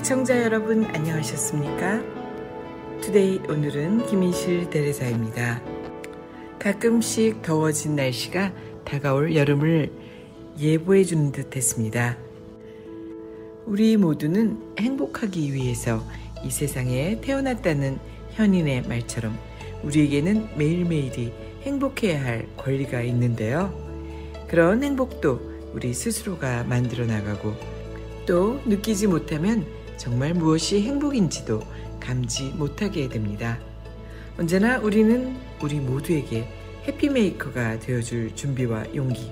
시청자 여러분 안녕하셨습니까? 투데이 오늘은 김인실 대리사입니다. 가끔씩 더워진 날씨가 다가올 여름을 예보해 주는 듯 했습니다. 우리 모두는 행복하기 위해서 이 세상에 태어났다는 현인의 말처럼 우리에게는 매일매일이 행복해야 할 권리가 있는데요. 그런 행복도 우리 스스로가 만들어 나가고 또 느끼지 못하면 정말 무엇이 행복인지도 감지 못하게 됩니다. 언제나 우리는 우리 모두에게 해피메이커가 되어줄 준비와 용기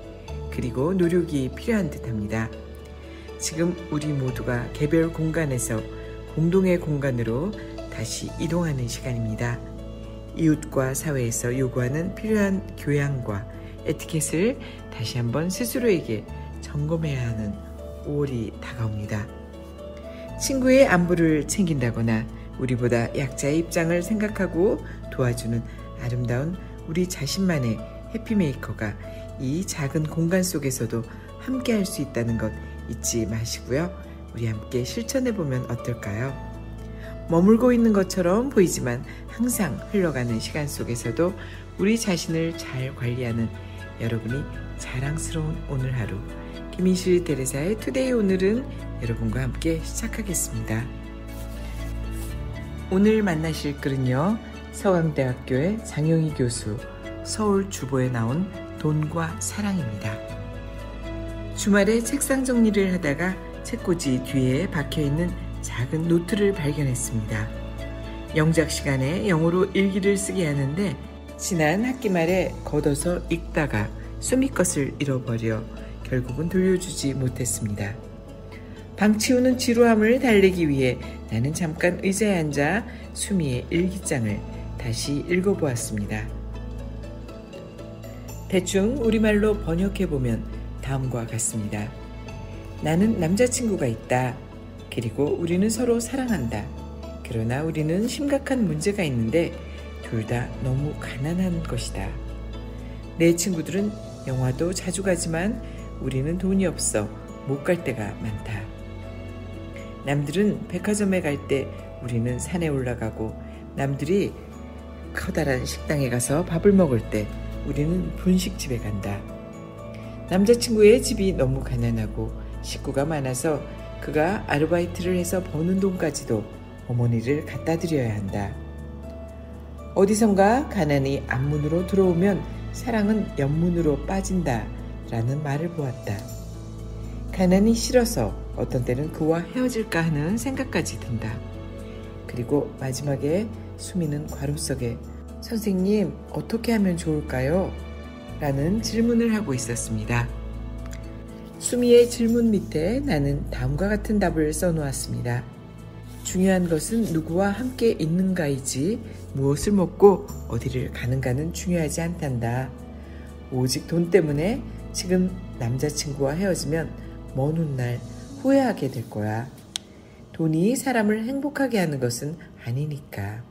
그리고 노력이 필요한 듯합니다. 지금 우리 모두가 개별 공간에서 공동의 공간으로 다시 이동하는 시간입니다. 이웃과 사회에서 요구하는 필요한 교양과 에티켓을 다시 한번 스스로에게 점검해야 하는 5월이 다가옵니다. 친구의 안부를 챙긴다거나 우리보다 약자의 입장을 생각하고 도와주는 아름다운 우리 자신만의 해피메이커가 이 작은 공간 속에서도 함께 할 수 있다는 것 잊지 마시고요. 우리 함께 실천해보면 어떨까요? 머물고 있는 것처럼 보이지만 항상 흘러가는 시간 속에서도 우리 자신을 잘 관리하는 여러분이 자랑스러운 오늘 하루 김인실 대리사의 투데이 오늘은 여러분과 함께 시작하겠습니다. 오늘 만나실 글은요. 서강대학교의 장영희 교수 서울 주보에 나온 돈과 사랑입니다. 주말에 책상 정리를 하다가 책꽂이 뒤에 박혀있는 작은 노트를 발견했습니다. 영작 시간에 영어로 일기를 쓰게 하는데 지난 학기 말에 걷어서 읽다가 수미 것을 잃어버려 결국은 돌려주지 못했습니다. 방 치우는 지루함을 달래기 위해 나는 잠깐 의자에 앉아 수미의 일기장을 다시 읽어보았습니다. 대충 우리말로 번역해보면 다음과 같습니다. 나는 남자친구가 있다. 그리고 우리는 서로 사랑한다. 그러나 우리는 심각한 문제가 있는데 둘 다 너무 가난한 것이다. 내 친구들은 영화도 자주 가지만 우리는 돈이 없어 못 갈 때가 많다. 남들은 백화점에 갈 때 우리는 산에 올라가고 남들이 커다란 식당에 가서 밥을 먹을 때 우리는 분식집에 간다. 남자친구의 집이 너무 가난하고 식구가 많아서 그가 아르바이트를 해서 버는 돈까지도 어머니를 갖다 드려야 한다. 어디선가 가난이 앞문으로 들어오면 사랑은 옆문으로 빠진다 라는 말을 보았다. 가난이 싫어서 어떤 때는 그와 헤어질까 하는 생각까지 든다. 그리고 마지막에 수미는 괄호 속에 선생님 어떻게 하면 좋을까요? 라는 질문을 하고 있었습니다. 수미의 질문 밑에 나는 다음과 같은 답을 써놓았습니다. 중요한 것은 누구와 함께 있는가이지 무엇을 먹고 어디를 가는가는 중요하지 않단다. 오직 돈 때문에 지금 남자친구와 헤어지면 먼 훗날 후회하게 될 거야. 돈이 사람을 행복하게 하는 것은 아니니까.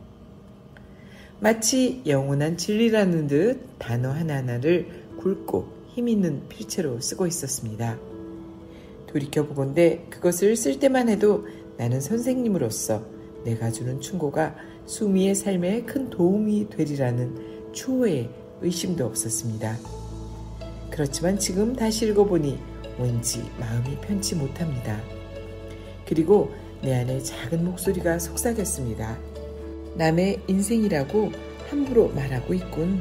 마치 영원한 진리라는 듯 단어 하나하나를 굵고 힘있는 필체로 쓰고 있었습니다. 돌이켜보건대 그것을 쓸 때만 해도 나는 선생님으로서 내가 주는 충고가 수미의 삶에 큰 도움이 되리라는 추호의 의심도 없었습니다. 그렇지만 지금 다시 읽어보니 왠지 마음이 편치 못합니다. 그리고 내 안에 작은 목소리가 속삭였습니다. 남의 인생이라고 함부로 말하고 있군.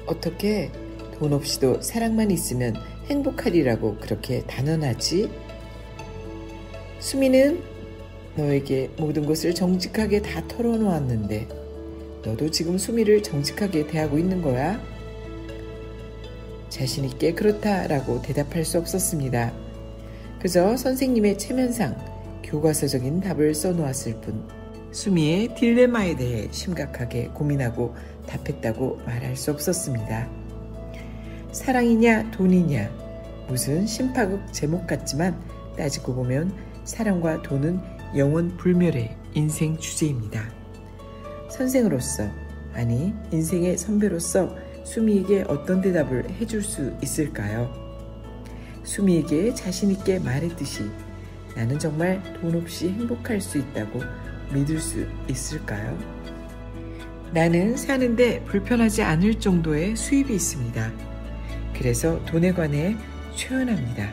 어떻게 돈 없이도 사랑만 있으면 행복하리라고 그렇게 단언하지? 수미는 너에게 모든 것을 정직하게 다 털어놓았는데 너도 지금 수미를 정직하게 대하고 있는 거야? 자신있게 그렇다라고 대답할 수 없었습니다. 그저 선생님의 체면상 교과서적인 답을 써놓았을 뿐 수미의 딜레마에 대해 심각하게 고민하고 답했다고 말할 수 없었습니다. 사랑이냐 돈이냐 무슨 심파극 제목 같지만 따지고 보면 사랑과 돈은 영원 불멸의 인생 주제입니다. 선생으로서 아니 인생의 선배로서 수미에게 어떤 대답을 해줄 수 있을까요? 수미에게 자신있게 말했듯이 나는 정말 돈 없이 행복할 수 있다고 믿을 수 있을까요? 나는 사는데 불편하지 않을 정도의 수입이 있습니다. 그래서 돈에 관해 초연합니다.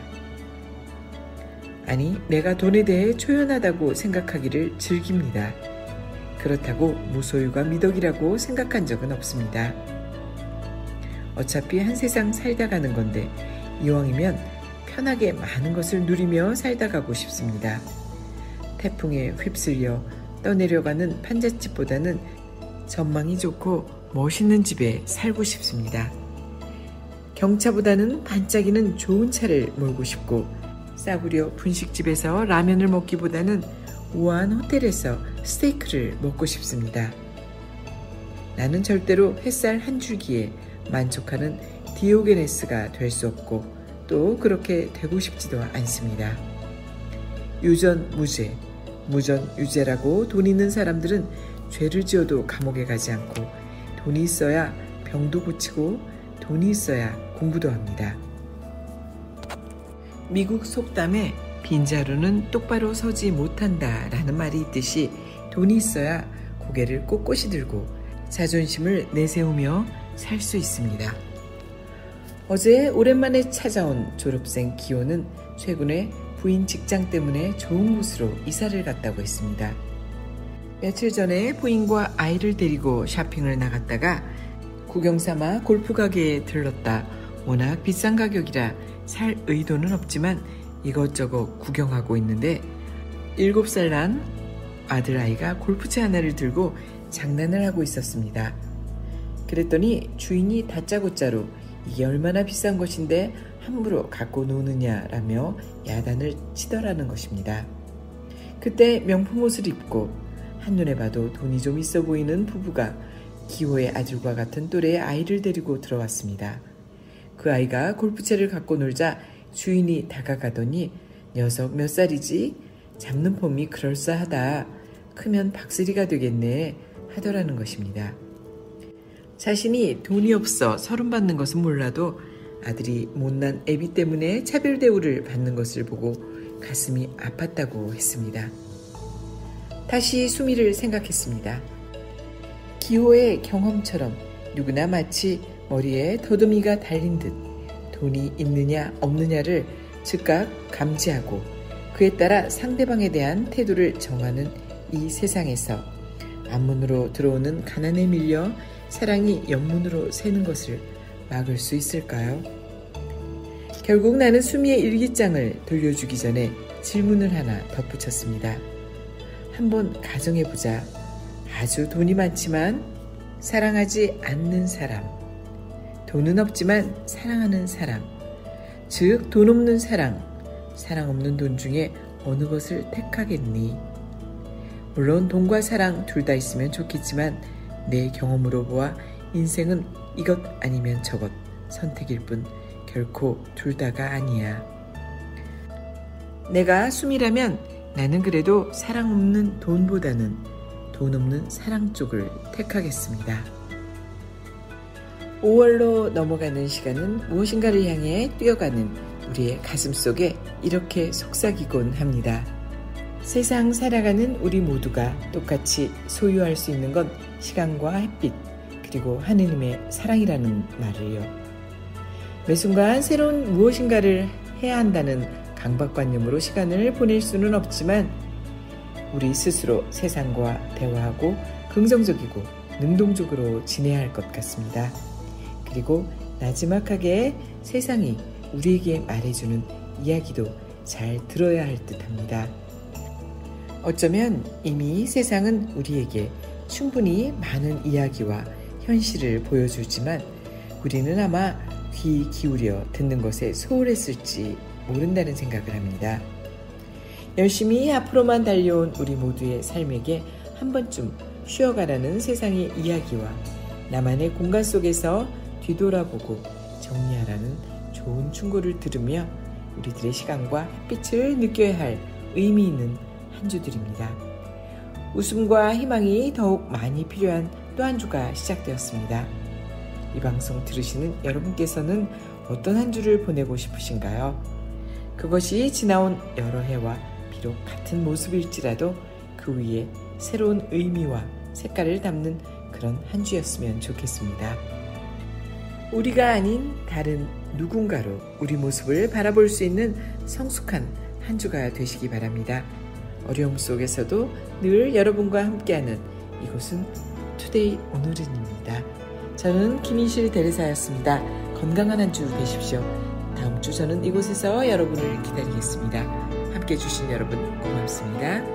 아니, 내가 돈에 대해 초연하다고 생각하기를 즐깁니다. 그렇다고 무소유가 미덕이라고 생각한 적은 없습니다. 어차피 한 세상 살다 가는 건데 이왕이면 편하게 많은 것을 누리며 살다 가고 싶습니다. 태풍에 휩쓸려 떠내려가는 판잣집보다는 전망이 좋고 멋있는 집에 살고 싶습니다. 경차보다는 반짝이는 좋은 차를 몰고 싶고 싸구려 분식집에서 라면을 먹기보다는 우아한 호텔에서 스테이크를 먹고 싶습니다. 나는 절대로 햇살 한 줄기에 만족하는 디오게네스가 될 수 없고 또 그렇게 되고 싶지도 않습니다. 유전무죄, 무전유죄라고 돈 있는 사람들은 죄를 지어도 감옥에 가지 않고 돈이 있어야 병도 고치고 돈이 있어야 공부도 합니다. 미국 속담에 빈자루는 똑바로 서지 못한다 라는 말이 있듯이 돈이 있어야 고개를 꼿꼿이 들고 자존심을 내세우며 살 수 있습니다. 어제 오랜만에 찾아온 졸업생 기호는 최근에 부인 직장 때문에 좋은 곳으로 이사를 갔다고 했습니다. 며칠 전에 부인과 아이를 데리고 쇼핑을 나갔다가 구경삼아 골프 가게에 들렀다. 워낙 비싼 가격이라 살 의도는 없지만 이것저것 구경하고 있는데 7살 난 아들아이가 골프채 하나를 들고 장난을 하고 있었습니다. 그랬더니 주인이 다짜고짜로 이게 얼마나 비싼 것인데 함부로 갖고 노느냐라며 야단을 치더라는 것입니다. 그때 명품 옷을 입고 한눈에 봐도 돈이 좀 있어 보이는 부부가 기호의 아들과 같은 또래의 아이를 데리고 들어왔습니다. 그 아이가 골프채를 갖고 놀자 주인이 다가가더니 녀석 몇 살이지? 잡는 폼이 그럴싸하다. 크면 박슬이가 되겠네 하더라는 것입니다. 자신이 돈이 없어 서름받는 것은 몰라도 아들이 못난 애비 때문에 차별 대우를 받는 것을 보고 가슴이 아팠다고 했습니다. 다시 수미를 생각했습니다. 기호의 경험처럼 누구나 마치 머리에 더듬이가 달린 듯 돈이 있느냐 없느냐를 즉각 감지하고 그에 따라 상대방에 대한 태도를 정하는 이 세상에서 앞문으로 들어오는 가난에 밀려 사랑이 옆문으로 새는 것을 막을 수 있을까요? 결국 나는 수미의 일기장을 돌려주기 전에 질문을 하나 덧붙였습니다. 한번 가정해보자. 아주 돈이 많지만 사랑하지 않는 사람, 돈은 없지만 사랑하는 사람, 즉 돈 없는 사랑, 사랑 없는 돈 중에 어느 것을 택하겠니? 물론 돈과 사랑 둘 다 있으면 좋겠지만 내 경험으로 보아 인생은 이것 아니면 저것 선택일 뿐 결코 둘 다가 아니야. 내가 수미라면 나는 그래도 사랑 없는 돈보다는 돈 없는 사랑 쪽을 택하겠습니다. 5월로 넘어가는 시간은 무엇인가를 향해 뛰어가는 우리의 가슴 속에 이렇게 속삭이곤 합니다. 세상 살아가는 우리 모두가 똑같이 소유할 수 있는 건 시간과 햇빛 그리고 하느님의 사랑이라는 말을요. 매 순간 새로운 무엇인가를 해야 한다는 강박관념으로 시간을 보낼 수는 없지만 우리 스스로 세상과 대화하고 긍정적이고 능동적으로 지내야 할 것 같습니다. 그리고 나지막하게 세상이 우리에게 말해주는 이야기도 잘 들어야 할 듯합니다. 어쩌면 이미 세상은 우리에게 충분히 많은 이야기와 현실을 보여주지만 우리는 아마 귀 기울여 듣는 것에 소홀했을지 모른다는 생각을 합니다. 열심히 앞으로만 달려온 우리 모두의 삶에게 한 번쯤 쉬어가라는 세상의 이야기와 나만의 공간 속에서 뒤돌아보고 정리하라는 좋은 충고를 들으며 우리들의 시간과 햇빛을 느껴야 할 의미 있는 한 주들입니다. 웃음과 희망이 더욱 많이 필요한 또 한 주가 시작되었습니다. 이 방송 들으시는 여러분께서는 어떤 한 주를 보내고 싶으신가요? 그것이 지나온 여러 해와 비록 같은 모습일지라도 그 위에 새로운 의미와 색깔을 담는 그런 한 주였으면 좋겠습니다. 우리가 아닌 다른 누군가로 우리 모습을 바라볼 수 있는 성숙한 한 주가 되시기 바랍니다. 어려움 속에서도 늘 여러분과 함께하는 이곳은 투데이 오늘은입니다. 저는 김인실 대리사였습니다. 건강한 한 주 되십시오. 다음 주 저는 이곳에서 여러분을 기다리겠습니다. 함께 해주신 여러분 고맙습니다.